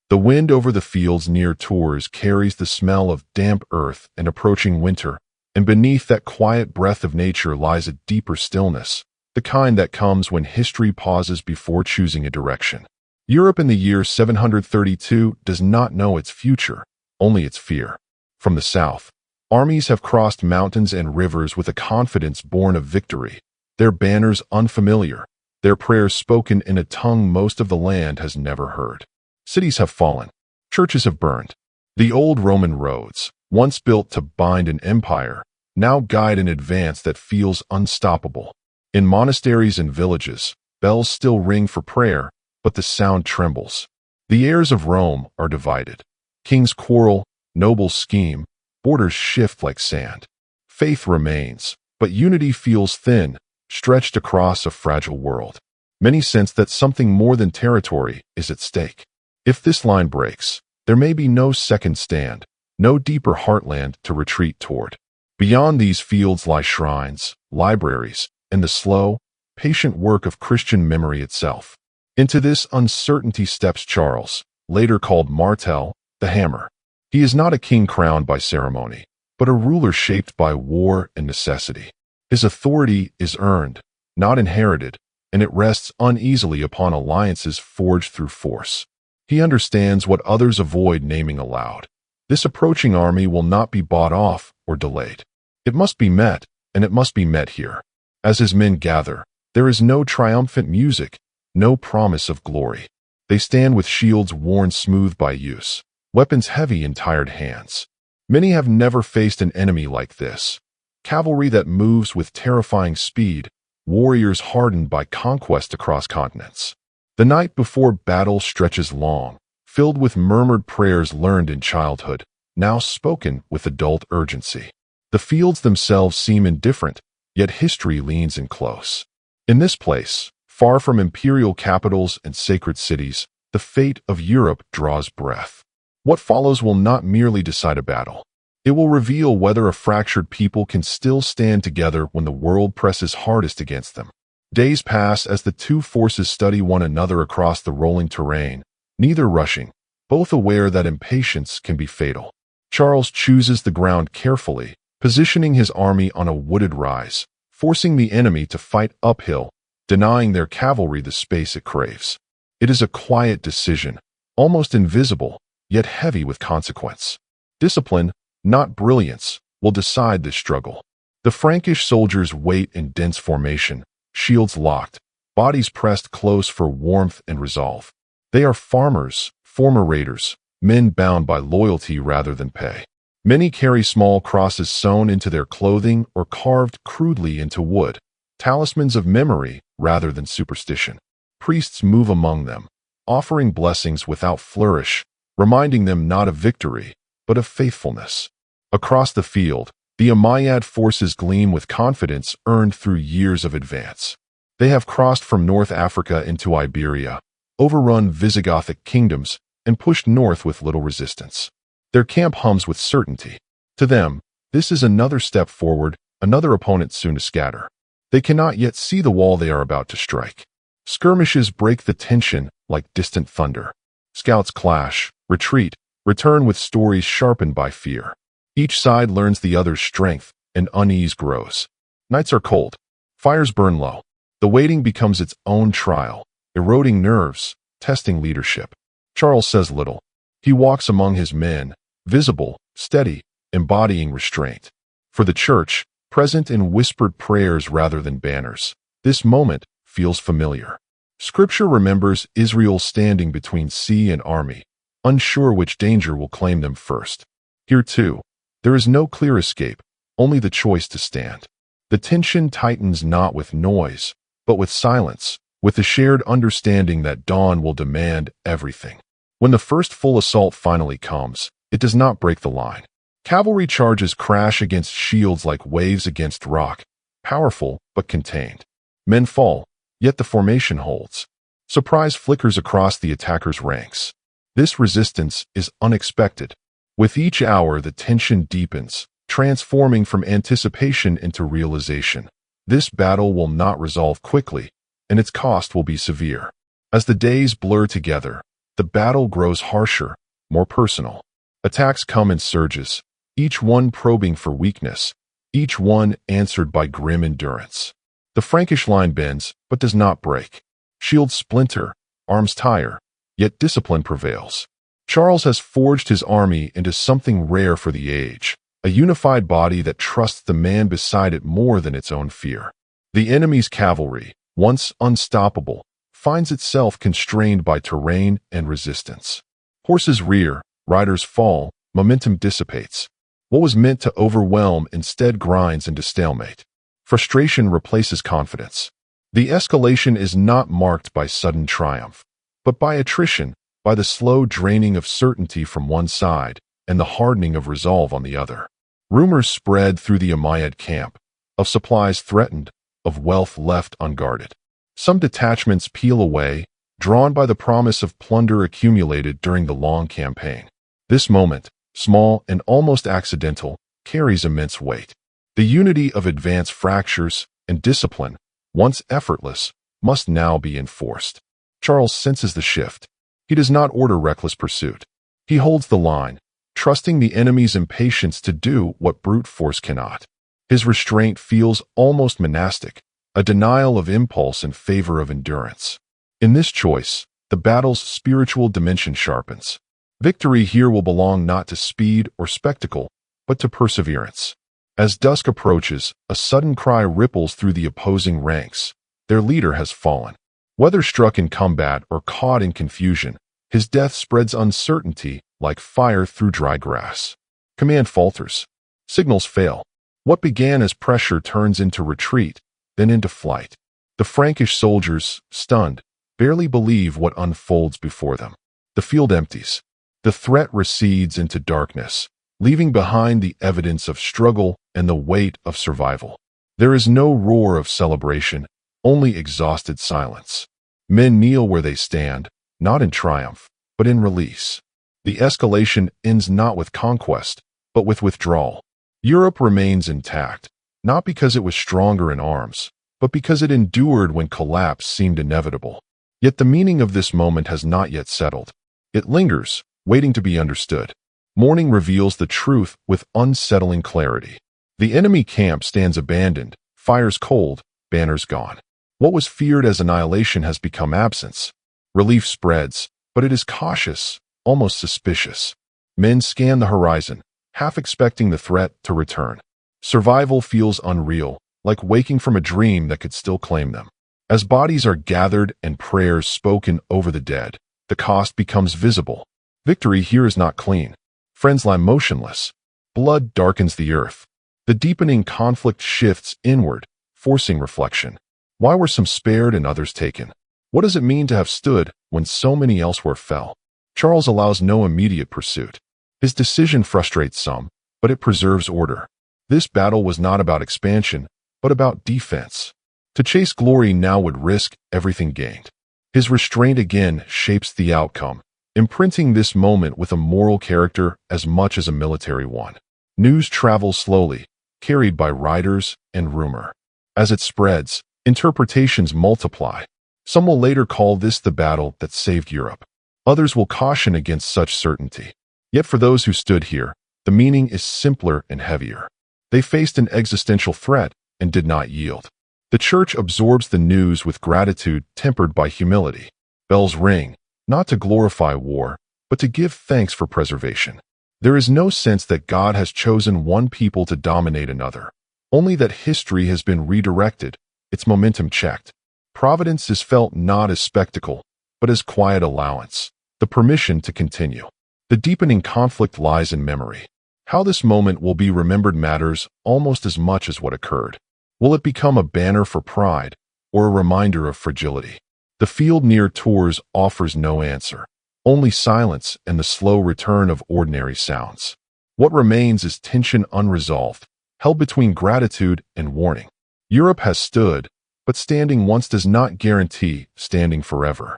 The wind over the fields near Tours carries the smell of damp earth and approaching winter, and beneath that quiet breath of nature lies a deeper stillness, the kind that comes when history pauses before choosing a direction. Europe in the year 732 does not know its future, only its fear. From the south, armies have crossed mountains and rivers with a confidence born of victory, their banners unfamiliar, their prayers spoken in a tongue most of the land has never heard. Cities have fallen. Churches have burned. The old Roman roads, once built to bind an empire, now guide an advance that feels unstoppable. In monasteries and villages, bells still ring for prayer, but the sound trembles. The heirs of Rome are divided. Kings quarrel, nobles scheme, borders shift like sand. Faith remains, but unity feels thin, stretched across a fragile world. Many sense that something more than territory is at stake. If this line breaks, there may be no second stand, no deeper heartland to retreat toward. Beyond these fields lie shrines, libraries, and the slow, patient work of Christian memory itself. Into this uncertainty steps Charles, later called Martel, the Hammer. He is not a king crowned by ceremony, but a ruler shaped by war and necessity. His authority is earned, not inherited, and it rests uneasily upon alliances forged through force. He understands what others avoid naming aloud. This approaching army will not be bought off or delayed. It must be met, and it must be met here. As his men gather, there is no triumphant music, no promise of glory. They stand with shields worn smooth by use, weapons heavy in tired hands. Many have never faced an enemy like this. Cavalry that moves with terrifying speed, warriors hardened by conquest across continents. The night before battle stretches long, filled with murmured prayers learned in childhood, now spoken with adult urgency. The fields themselves seem indifferent, yet history leans in close. In this place, far from imperial capitals and sacred cities, the fate of Europe draws breath. What follows will not merely decide a battle. It will reveal whether a fractured people can still stand together when the world presses hardest against them. Days pass as the two forces study one another across the rolling terrain, neither rushing, both aware that impatience can be fatal. Charles chooses the ground carefully, positioning his army on a wooded rise, forcing the enemy to fight uphill, denying their cavalry the space it craves. It is a quiet decision, almost invisible, yet heavy with consequence. Discipline, not brilliance, will decide this struggle. The Frankish soldiers wait in dense formation, shields locked, bodies pressed close for warmth and resolve. They are farmers, former raiders, men bound by loyalty rather than pay. Many carry small crosses sewn into their clothing or carved crudely into wood, talismans of memory rather than superstition. Priests move among them, offering blessings without flourish, reminding them not of victory, but of faithfulness. Across the field, the Umayyad forces gleam with confidence earned through years of advance. They have crossed from North Africa into Iberia, overrun Visigothic kingdoms, and pushed north with little resistance. Their camp hums with certainty. To them, this is another step forward, another opponent soon to scatter. They cannot yet see the wall they are about to strike. Skirmishes break the tension like distant thunder. Scouts clash, retreat, return with stories sharpened by fear. Each side learns the other's strength, and unease grows. Nights are cold. Fires burn low. The waiting becomes its own trial, eroding nerves, testing leadership. Charles says little. He walks among his men, visible, steady, embodying restraint. For the church, present in whispered prayers rather than banners, this moment feels familiar. Scripture remembers Israel standing between sea and army, unsure which danger will claim them first. Here, too, there is no clear escape, only the choice to stand. The tension tightens not with noise, but with silence, with the shared understanding that dawn will demand everything. When the first full assault finally comes, it does not break the line. Cavalry charges crash against shields like waves against rock, powerful but contained. Men fall, yet the formation holds. Surprise flickers across the attacker's ranks. This resistance is unexpected. With each hour, the tension deepens, transforming from anticipation into realization. This battle will not resolve quickly, and its cost will be severe. As the days blur together, the battle grows harsher, more personal. Attacks come in surges, each one probing for weakness, each one answered by grim endurance. The Frankish line bends, but does not break. Shields splinter, arms tire, yet discipline prevails. Charles has forged his army into something rare for the age, a unified body that trusts the man beside it more than its own fear. The enemy's cavalry, once unstoppable, finds itself constrained by terrain and resistance. Horses rear, riders fall, momentum dissipates. What was meant to overwhelm instead grinds into stalemate. Frustration replaces confidence. The escalation is not marked by sudden triumph, but by attrition, by the slow draining of certainty from one side and the hardening of resolve on the other. Rumors spread through the Umayyad camp, of supplies threatened, of wealth left unguarded. Some detachments peel away, drawn by the promise of plunder accumulated during the long campaign. This moment, small and almost accidental, carries immense weight. The unity of advance fractures, and discipline, once effortless, must now be enforced. Charles senses the shift. He does not order reckless pursuit. He holds the line, trusting the enemy's impatience to do what brute force cannot. His restraint feels almost monastic, a denial of impulse in favor of endurance. In this choice, the battle's spiritual dimension sharpens. Victory here will belong not to speed or spectacle, but to perseverance. As dusk approaches, a sudden cry ripples through the opposing ranks. Their leader has fallen. Whether struck in combat or caught in confusion, his death spreads uncertainty like fire through dry grass. Command falters. Signals fail. What began as pressure turns into retreat, then into flight. The Frankish soldiers, stunned, barely believe what unfolds before them. The field empties. The threat recedes into darkness, leaving behind the evidence of struggle and the weight of survival. There is no roar of celebration, only exhausted silence. Men kneel where they stand, not in triumph, but in release. The escalation ends not with conquest, but with withdrawal. Europe remains intact, not because it was stronger in arms, but because it endured when collapse seemed inevitable. Yet the meaning of this moment has not yet settled. It lingers, waiting to be understood. Morning reveals the truth with unsettling clarity. The enemy camp stands abandoned, fires cold, banners gone. What was feared as annihilation has become absence. Relief spreads, but it is cautious, almost suspicious. Men scan the horizon, half expecting the threat to return. Survival feels unreal, like waking from a dream that could still claim them. As bodies are gathered and prayers spoken over the dead, the cost becomes visible. Victory here is not clean. Friends lie motionless. Blood darkens the earth. The deepening conflict shifts inward, forcing reflection. Why were some spared and others taken? What does it mean to have stood when so many elsewhere fell? Charles allows no immediate pursuit. His decision frustrates some, but it preserves order. This battle was not about expansion, but about defense. To chase glory now would risk everything gained. His restraint again shapes the outcome, imprinting this moment with a moral character as much as a military one. News travels slowly, carried by riders and rumor. As it spreads, interpretations multiply. Some will later call this the battle that saved Europe. Others will caution against such certainty. Yet for those who stood here, the meaning is simpler and heavier. They faced an existential threat and did not yield. The church absorbs the news with gratitude tempered by humility. Bells ring, not to glorify war, but to give thanks for preservation. There is no sense that God has chosen one people to dominate another, only that history has been redirected, its momentum checked. Providence is felt not as spectacle, but as quiet allowance, the permission to continue. The deepening conflict lies in memory. How this moment will be remembered matters almost as much as what occurred. Will it become a banner for pride, or a reminder of fragility? The field near Tours offers no answer, only silence and the slow return of ordinary sounds. What remains is tension unresolved, held between gratitude and warning. Europe has stood, but standing once does not guarantee standing forever.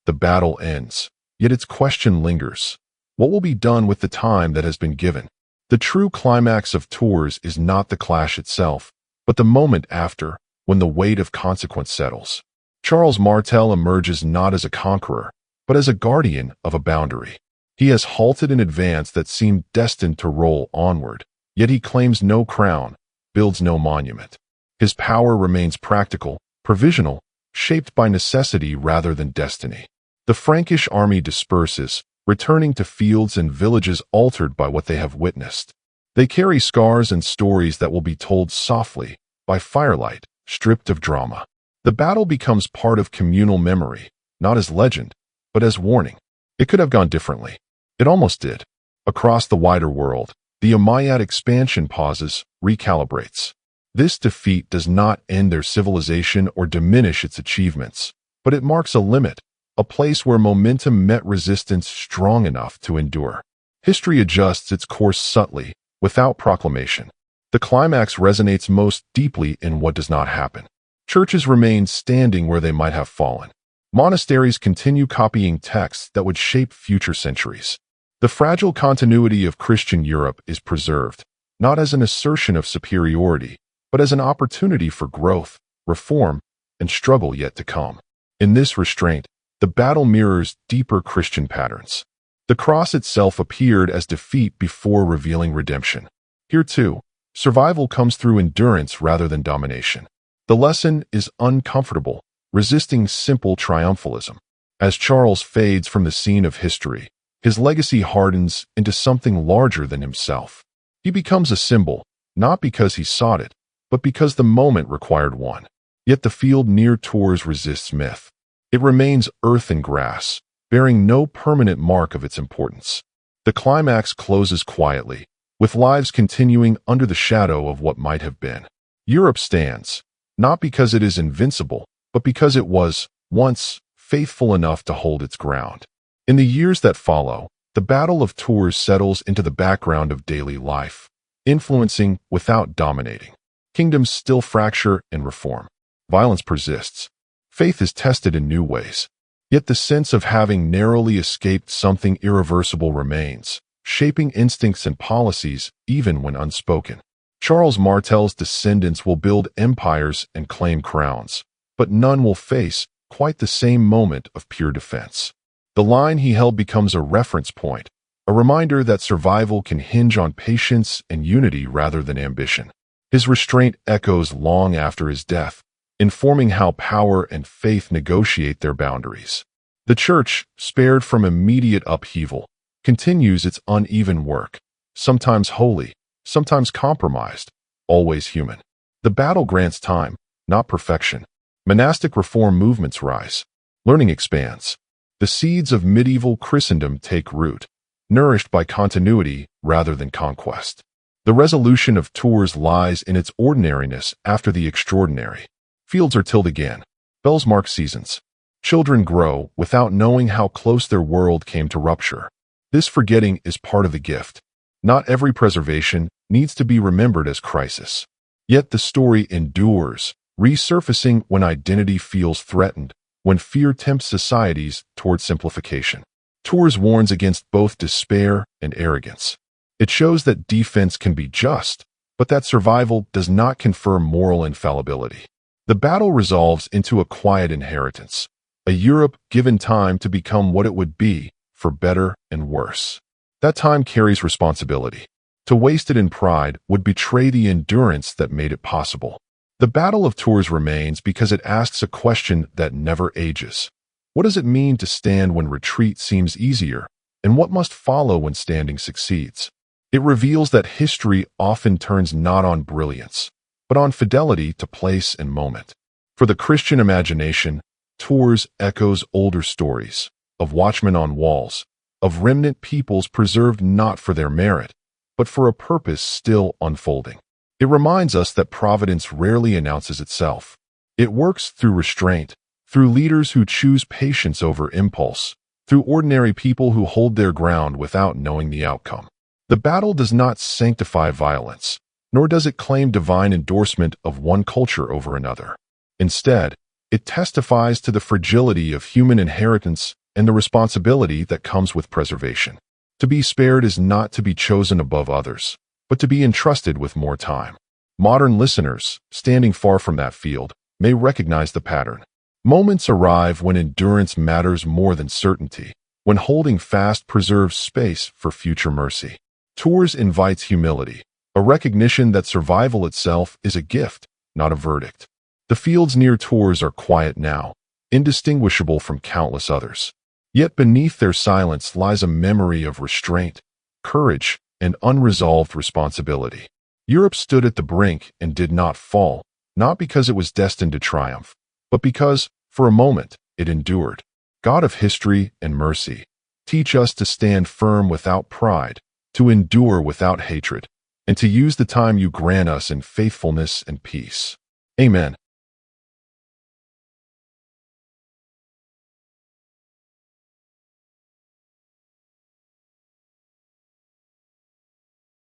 The battle ends, yet its question lingers. What will be done with the time that has been given? The true climax of Tours is not the clash itself, but the moment after, when the weight of consequence settles. Charles Martel emerges not as a conqueror, but as a guardian of a boundary. He has halted an advance that seemed destined to roll onward, yet he claims no crown, builds no monument. His power remains practical, provisional, shaped by necessity rather than destiny. The Frankish army disperses, returning to fields and villages altered by what they have witnessed. They carry scars and stories that will be told softly, by firelight, stripped of drama. The battle becomes part of communal memory, not as legend, but as warning. It could have gone differently. It almost did. Across the wider world, the Umayyad expansion pauses, recalibrates. This defeat does not end their civilization or diminish its achievements, but it marks a limit, a place where momentum met resistance strong enough to endure. History adjusts its course subtly, without proclamation. The climax resonates most deeply in what does not happen. Churches remain standing where they might have fallen. Monasteries continue copying texts that would shape future centuries. The fragile continuity of Christian Europe is preserved, not as an assertion of superiority, but as an opportunity for growth, reform, and struggle yet to come. In this restraint, the battle mirrors deeper Christian patterns. The cross itself appeared as defeat before revealing redemption. Here too, survival comes through endurance rather than domination. The lesson is uncomfortable, resisting simple triumphalism. As Charles fades from the scene of history, his legacy hardens into something larger than himself. He becomes a symbol, not because he sought it, but because the moment required one. Yet the field near Tours resists myth. It remains earth and grass, bearing no permanent mark of its importance. The climax closes quietly, with lives continuing under the shadow of what might have been. Europe stands, not because it is invincible, but because it was, once, faithful enough to hold its ground. In the years that follow, the Battle of Tours settles into the background of daily life, influencing without dominating. Kingdoms still fracture and reform. Violence persists. Faith is tested in new ways. Yet the sense of having narrowly escaped something irreversible remains, shaping instincts and policies even when unspoken. Charles Martel's descendants will build empires and claim crowns, but none will face quite the same moment of pure defense. The line he held becomes a reference point, a reminder that survival can hinge on patience and unity rather than ambition. His restraint echoes long after his death, informing how power and faith negotiate their boundaries. The Church, spared from immediate upheaval, continues its uneven work, sometimes holy, sometimes compromised, always human. The battle grants time, not perfection. Monastic reform movements rise. Learning expands. The seeds of medieval Christendom take root, nourished by continuity rather than conquest. The resolution of Tours lies in its ordinariness after the extraordinary. Fields are tilled again. Bells mark seasons. Children grow without knowing how close their world came to rupture. This forgetting is part of the gift. Not every preservation needs to be remembered as crisis. Yet the story endures, resurfacing when identity feels threatened, when fear tempts societies toward simplification. Tours warns against both despair and arrogance. It shows that defense can be just, but that survival does not confer moral infallibility. The battle resolves into a quiet inheritance, a Europe given time to become what it would be, for better and worse. That time carries responsibility. To waste it in pride would betray the endurance that made it possible. The Battle of Tours remains because it asks a question that never ages. What does it mean to stand when retreat seems easier, and what must follow when standing succeeds? It reveals that history often turns not on brilliance, but on fidelity to place and moment. For the Christian imagination, Tours echoes older stories, of watchmen on walls, of remnant peoples preserved not for their merit, but for a purpose still unfolding. It reminds us that providence rarely announces itself. It works through restraint, through leaders who choose patience over impulse, through ordinary people who hold their ground without knowing the outcome. The battle does not sanctify violence, nor does it claim divine endorsement of one culture over another. Instead, it testifies to the fragility of human inheritance and the responsibility that comes with preservation. To be spared is not to be chosen above others, but to be entrusted with more time. Modern listeners, standing far from that field, may recognize the pattern. Moments arrive when endurance matters more than certainty, when holding fast preserves space for future mercy. Tours invites humility, a recognition that survival itself is a gift, not a verdict. The fields near Tours are quiet now, indistinguishable from countless others. Yet beneath their silence lies a memory of restraint, courage, and unresolved responsibility. Europe stood at the brink and did not fall, not because it was destined to triumph, but because, for a moment, it endured. God of history and mercy, teach us to stand firm without pride, to endure without hatred, and to use the time you grant us in faithfulness and peace. Amen.